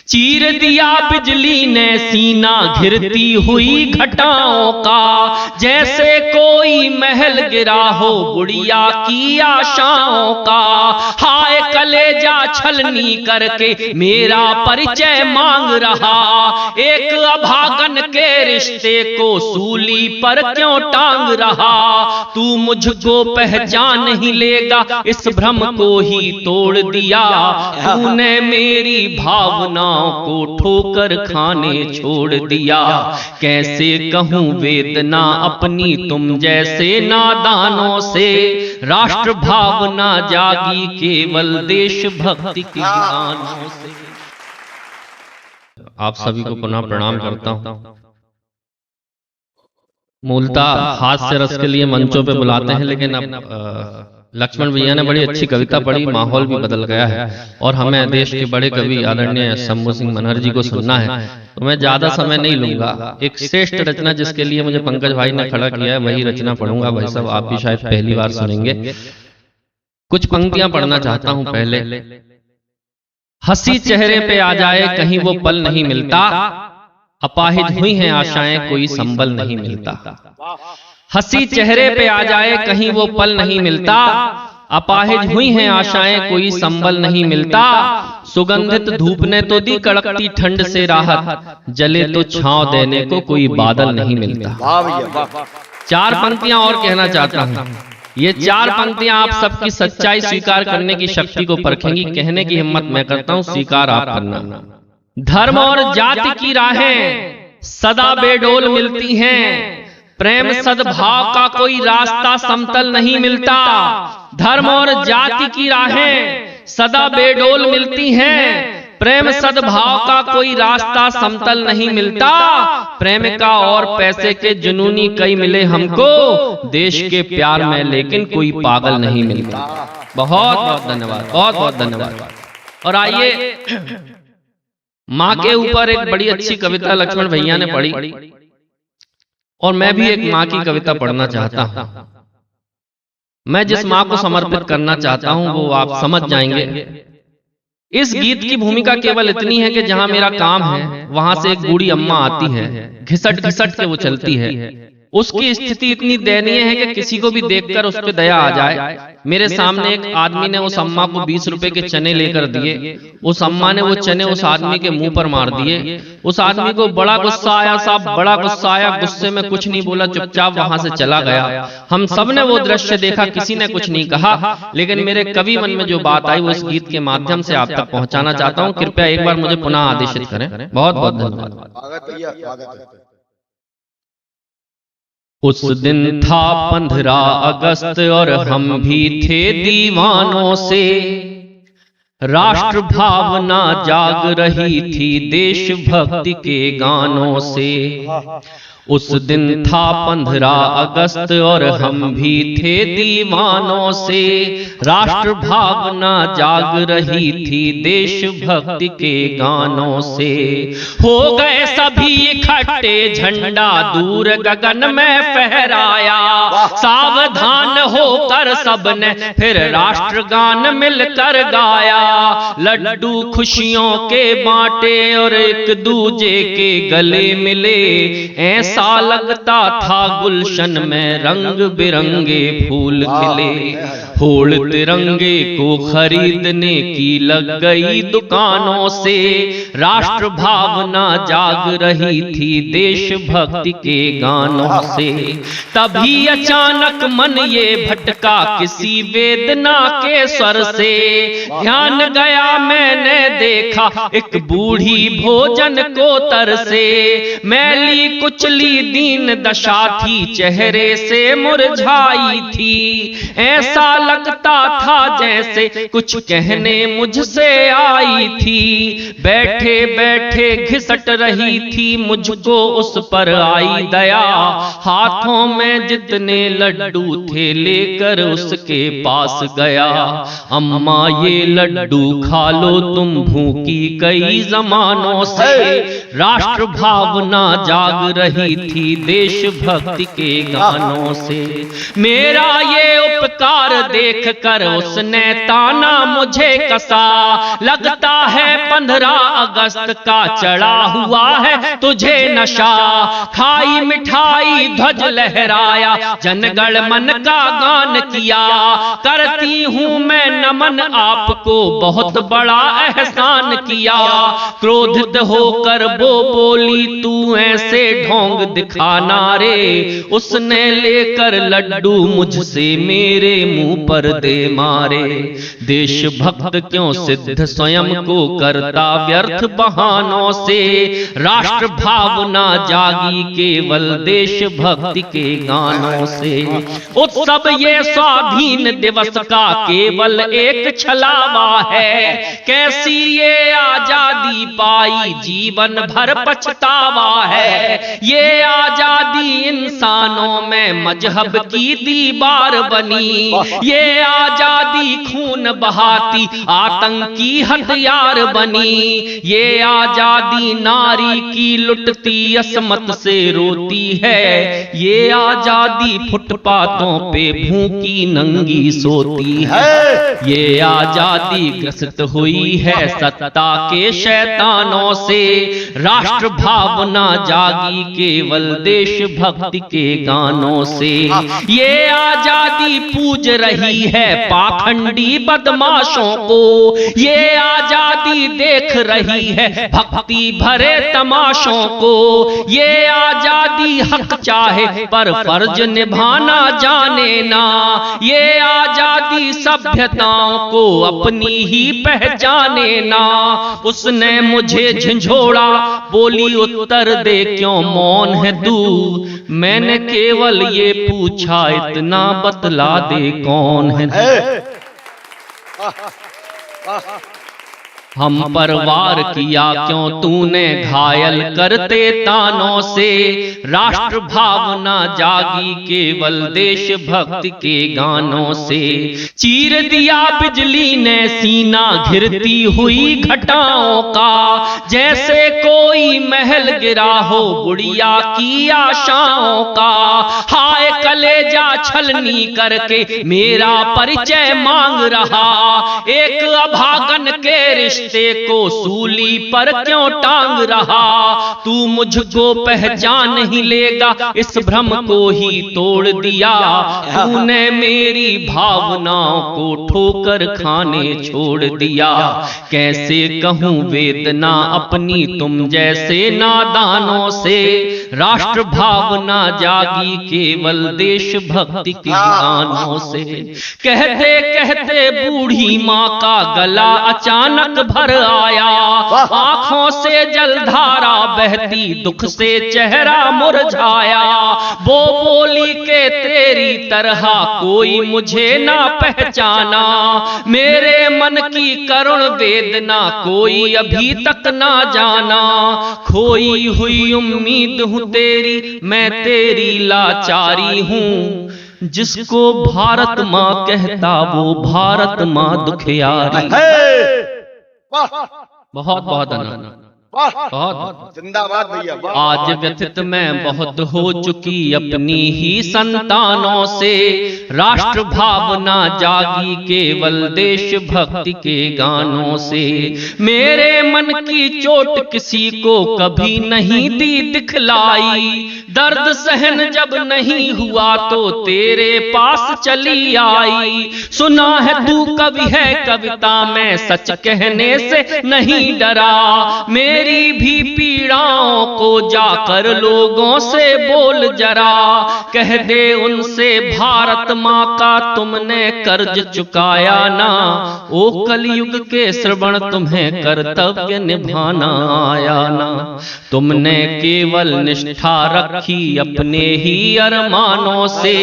चीर दिया बिजली ने सीना घिरती हुई घटाओं का, जैसे कोई महल गिरा हो गुड़िया की आशाओं का। हाय कलेजा छलनी करके मेरा परिचय मांग रहा, एक अभागन के रिश्ते को सूली पर क्यों टांग रहा। तू मुझको पहचान नहीं लेगा इस भ्रम को ही तोड़ दिया, तूने मेरी भावनाओं को ठोकर खाने छोड़ दिया। कैसे कहूं वेदना अपनी तुम जैसे नादानों से, राष्ट्र भावना जागी केवल देशभक्ति के गानों से। आप सभी को पुनः प्रणाम करता हूं। मूलतः हास्य रस के लिए मंचों पे बुलाते हैं, लेकिन अब लक्ष्मण भैया ने बड़ी अच्छी कविता पढ़ी, माहौल भी बदल गया है और हमें देश के बड़े कवि आदरणीय शंभू सिंह मनहर जी को सुनना है, तो मैं ज्यादा समय नहीं लूंगा। एक श्रेष्ठ रचना जिसके लिए मुझे पंकज भाई ने खड़ा किया है वही रचना पढ़ूंगा। भाई साहब आप भी शायद पहली बार सुनेंगे। कुछ पंक्तियां पढ़ना चाहता हूं। पहले, हंसी चेहरे पे आ जाए कहीं वो पल नहीं मिलता, अपाहिज हुई हैं आशाएं कोई संबल नहीं मिलता। हंसी चेहरे पे आ जाए कहीं वो पल नहीं मिलता, अपाहिज हुई हैं आशाएं कोई संबल नहीं मिलता। सुगंधित धूप ने तो दी कड़कती ठंड से राहत, जले तो छांव देने को कोई बादल नहीं मिलता। चार पंक्तियां और कहना चाहता हूं। ये चार पंक्तियां आप सबकी सच्चाई स्वीकार करने की शक्ति को परखेंगी। कहने की हिम्मत मैं करता हूं, स्वीकार आप करना। धर्म और जाति की राहें सदा बेडोल मिलती हैं, प्रेम सद्भाव का कोई रास्ता समतल नहीं मिलता। धर्म और जाति की राहें सदा बेडोल मिलती हैं, प्रेम सद्भाव का कोई रास्ता समतल नहीं मिलता। प्रेम का और पैसे के जुनूनी कई मिले हमको, देश के प्यार में लेकिन कोई पागल नहीं मिलता। बहुत बहुत धन्यवाद, बहुत बहुत धन्यवाद। और आइए, माँ के ऊपर एक बड़ी अच्छी कविता लक्ष्मण भैया ने पढ़ी और मैं भी एक माँ की कविता पढ़ना चाहता हूं। मैं जिस माँ को समर्पित करना चाहता हूं वो आप समझ जाएंगे। इस गीत की भूमिका केवल इतनी है कि जहां मेरा काम है वहां से एक बूढ़ी अम्मा आती है, घिसट घिसट के वो चलती है। उसकी स्थिति इतनी दयनीय है कि किसी को भी देखकर उस पर दया आ जाए। मेरे सामने एक आदमी ने उस अम्मा को 20 रुपए के चने लेकर दिए। उस अम्मा ने वो चने उस आदमी के मुंह पर मार दिए। उस आदमी को बड़ा गुस्सा आया साहब, बड़ा गुस्सा आया। गुस्से में कुछ नहीं बोला, चुपचाप वहां से चला गया। हम सब ने वो दृश्य देखा, किसी ने कुछ नहीं कहा, लेकिन मेरे कवि मन में जो बात आई वो इस गीत के माध्यम से आप तक पहुंचाना चाहता हूँ। कृपया एक बार मुझे पुनः आदेशित करें। बहुत बहुत धन्यवाद। उस दिन था 15 अगस्त और हम भी थे दीवानों से, राष्ट्र भावना जाग रही थी देशभक्ति के गानों से। उस दिन था 15 अगस्त और हम भी थे दीवानों से, राष्ट्र भावना जाग रही थी देशभक्ति के गानों से। हो गए सभी इकट्ठे, झंडा दूर गगन में फहराया। सावधान होकर सबने फिर राष्ट्रगान मिलकर गाया। लड्डू खुशियों के बांटे और एक दूजे के गले मिले। ऐसा लगता था गुलशन में रंग बिरंगे फूल खिले। होड़ तिरंगे को खरीदने की लग गई दुकानों से, राष्ट्र भावना जाग रही थी देशभक्ति के गानों से। तभी अचानक मन ये भटका किसी वेदना के स्वर से। ध्यान गया मैंने देखा एक बूढ़ी भोजन को तरसे। मैली कुचली दीन दशा थी, चेहरे से मुरझाई थी। ऐसा लगता था जैसे कुछ कहने मुझसे आई थी। बैठे बैठे घिसट रही थी, मुझको उस पर आई दया। हाथों में जितने लड्डू थे लेकर उसके पास गया। अम्मा ये लड्डू खा लो तुम भूखी कई जमानों से, राष्ट्र भावना जाग रही थी देशभक्ति के गानों से। मेरा ये उपकार देख कर उसने ताना मुझे कसा, लगता है 15 अगस्त का चढ़ा हुआ है तुझे नशा। खाई मिठाई ध्वज लहराया जनगण मन का गान किया, करती हूँ मैं नमन आपको बहुत बड़ा एहसान किया। क्रोधित होकर वो बोली तू ऐसे ढोंग दिखाना रे, उसने लेकर लड्डू मुझसे मेरे मुंह पर दे मारे। देशभक्त क्यों सिद्ध स्वयं को करता व्यर्थ बहानों से, राष्ट्र भावना जागी केवल देशभक्ति के गानों से। उत्सव ये स्वाधीन दिवस का केवल एक छलावा है, कैसी ये आजादी पाई जीवन भर पछतावा है। ये आजादी इंसानों में मजहब की दीवार बनी, ये आजादी खून बहाती आतंकी हथियार बनी। ये आजादी नारी की लुटती असमत से रोती है, ये आजादी फुटपाथों पे भूखी नंगी सोती है। ये आजादी ग्रसित हुई है सत्ता के शैतानों से, राष्ट्र भावना जागी केवल देशभक्ति के गानों से। ये आजादी पूज रही है पाखंडी बदमाशों को, ये आजादी देख रही है भक्ति भरे तमाशों को। ये आजादी हक चाहे पर फर्ज निभाना जाने ना, ये आजादी सभ्यताओं को अपनी ही पहचाने ना। उसने मुझे झंझोड़ा बोली उत्तर दे क्यों मौन है तू, मैंने केवल ये पूछा इतना बतला दे कौन है तू। हम पर वार किया क्यों तूने घायल करते तानों से, राष्ट्र भावना जागी केवल देशभक्ति के गानों से। चीर दिया बिजली ने सीना घिरती हुई घटाओं का, जैसे कोई महल गिरा हो गुड़िया की आशाओं का। हाय कलेजा छलनी करके मेरा परिचय मांग रहा, एक अभागन के रिश्ते को सूली पर क्यों टांग रहा। तू मुझको पहचान नहीं लेगा इस भ्रम को ही तोड़ दिया, तूने मेरी भावनाओं को ठोकर खाने छोड़ दिया। कैसे कहूं वेदना अपनी तुम जैसे नादानों से, राष्ट्र भावना जागी केवल देशभक्ति के गानों से। कहते कहते बूढ़ी माँ का गला अचानक भर आया, आंखों से जलधारा बहती दुख से चेहरा मुरझाया। वो बोली के तेरी तरह कोई मुझे ना पहचाना, मेरे मन की करुण वेदना कोई अभी तक ना जाना। खोई हुई उम्मीद हूं तेरी, मैं तेरी लाचारी हूं, जिसको भारत माँ कहता वो भारत माँ दुखियारी। बहुत बहुत धन्यवाद, बहुत जिंदाबाद भैया। आज व्यथित मैं बहुत हो चुकी अपनी ही संतानों से, राष्ट्र भावना जागी केवल देशभक्ति के गानों से। मेरे मन की चोट किसी को कभी नहीं दी दिखलाई, दर्द सहन जब नहीं हुआ तो तेरे पास चली आई। सुना है तू कवि है कविता में सच कहने से नहीं डरा, मेरी भी पीड़ाओं को जाकर लोगों से बोल जरा। कह दे उनसे भारत माँ का तुमने कर्ज चुकाया ना, ओ कलयुग के श्रवण तुम्हें कर्तव्य निभाना आया ना। तुमने केवल निष्ठा रखी अपने ही अरमानों से,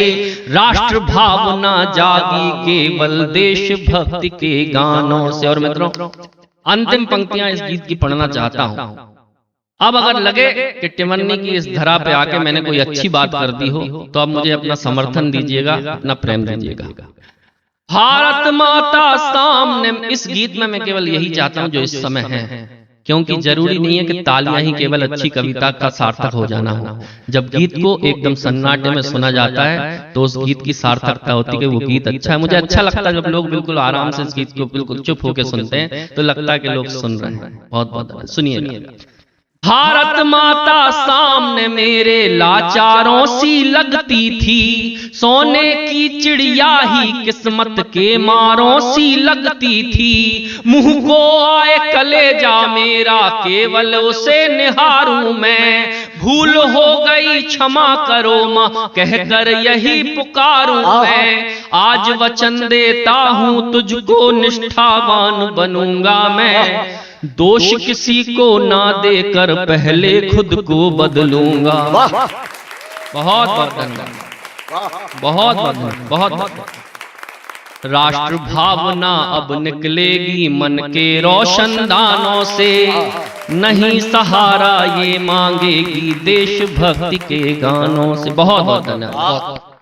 राष्ट्र भावना जागी केवल देशभक्ति के गानों से। और मित्रों अंतिम पंक्तियां इस गीत की पढ़ना चाहता हूं। अब अगर लगे कि टिमन्नी की इस धरा पे आके मैंने कोई अच्छी बात कर दी हो तो अब मुझे अपना समर्थन दीजिएगा, अपना प्रेम दीजिएगा। भारत माता सामने, इस गीत में मैं केवल यही चाहता हूं जो इस समय है क्योंकि जरूरी नहीं है कि तालियां ही केवल अच्छी कविता का सार्थक हो जाना हो। जब गीत को एकदम सन्नाटे में सुना जाता है तो उस गीत की सार्थकता होती है कि वो गीत अच्छा है। मुझे अच्छा लगता है जब लोग बिल्कुल आराम से इस गीत को बिल्कुल चुप होकर सुनते हैं, तो लगता है कि लोग सुन रहे हैं। बहुत बहुत सुनिए। भारत माता सामने मेरे लाचारों सी लगती थी, सोने की चिड़िया ही किस्मत के मारों सी लगती थी। मुंह को आए कलेजा मेरा केवल उसे निहारूं मैं, भूल हो गई क्षमा करो माँ कहकर यही पुकारूं मैं। आज वचन देता हूँ तुझको निष्ठावान बनूंगा मैं, दोष किसी को ना देकर पहले खुद को बदलूंगा। बहुत बहुत धन्यवाद, बहुत बहुत। राष्ट्र भावना अब निकलेगी मन के रोशनदानों से, नहीं सहारा ये मांगेगी देशभक्ति के गानों से। बहुत बहुत धन्यवाद।